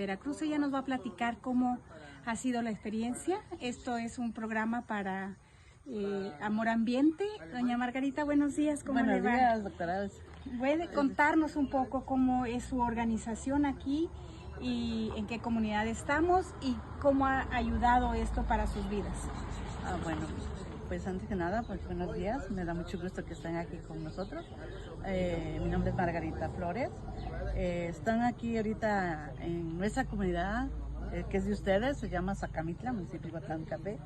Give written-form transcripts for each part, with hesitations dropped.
Veracruz. Ella nos va a platicar cómo ha sido la experiencia. Esto es un programa para Amor Ambiente. Doña Margarita, buenos días, ¿cómo le va? Buenos días, doctora. ¿Puede contarnos un poco cómo es su organización aquí y en qué comunidad estamos y cómo ha ayudado esto para sus vidas? Bueno, pues antes que nada, pues buenos días. Me da mucho gusto que estén aquí con nosotros. Mi nombre es Margarita Flores. Están aquí ahorita en nuestra comunidad, que es de ustedes, se llama Zacamitla, municipio de Guatlancapé.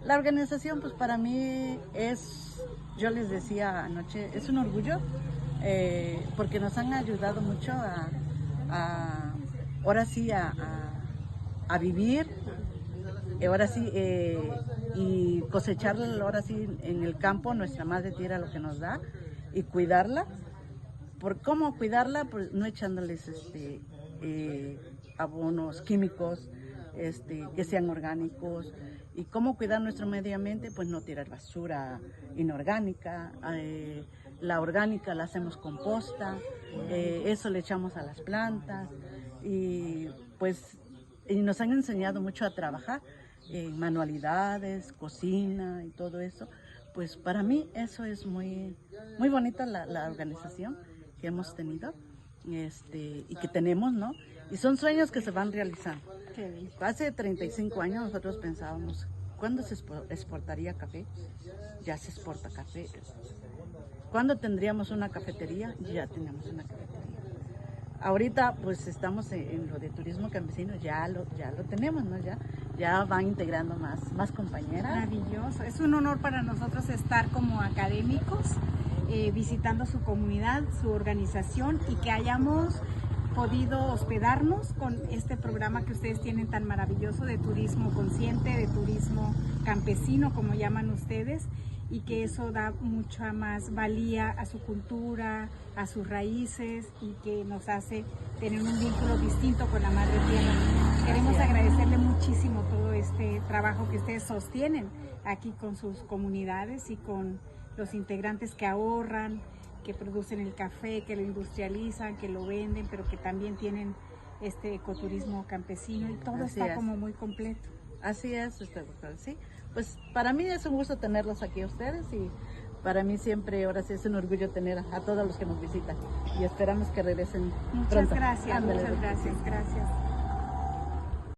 La organización, pues para mí es, yo les decía anoche, es un orgullo, porque nos han ayudado mucho ahora sí, a vivir, ahora sí, y cosechar ahora sí en el campo, nuestra madre tierra lo que nos da, y cuidarla. ¿Por cómo cuidarla? Pues no echándoles abonos químicos, que sean orgánicos. ¿Y cómo cuidar nuestro medio ambiente? Pues no tirar basura inorgánica. La orgánica la hacemos composta, eso le echamos a las plantas. Y pues nos han enseñado mucho a trabajar en manualidades, cocina y todo eso. Pues para mí eso es muy bonita la organización que hemos tenido y que tenemos, ¿no? Y son sueños que se van realizando. Hace 35 años nosotros pensábamos, ¿cuándo se exportaría café? Ya se exporta café. ¿Cuándo tendríamos una cafetería? Ya tenemos una cafetería. Ahorita pues estamos en lo de turismo campesino, ya lo tenemos, ¿no? Ya van integrando más compañeras. Maravilloso, es un honor para nosotros estar como académicos visitando su comunidad, su organización y que hayamos podido hospedarnos con este programa que ustedes tienen tan maravilloso de turismo consciente, de turismo campesino, como llaman ustedes, y que eso da mucha más valía a su cultura, a sus raíces y que nos hace tener un vínculo distinto con la madre tierra. Queremos agradecerle muchísimo todo este trabajo que ustedes sostienen aquí con sus comunidades y con los integrantes que ahorran, que producen el café, que lo industrializan, que lo venden, pero que también tienen este ecoturismo campesino y todo está como muy completo. Así es, doctor, sí. Pues para mí es un gusto tenerlos aquí a ustedes y para mí siempre, ahora sí es un orgullo tener a todos los que nos visitan y esperamos que regresen pronto. Muchas gracias, gracias.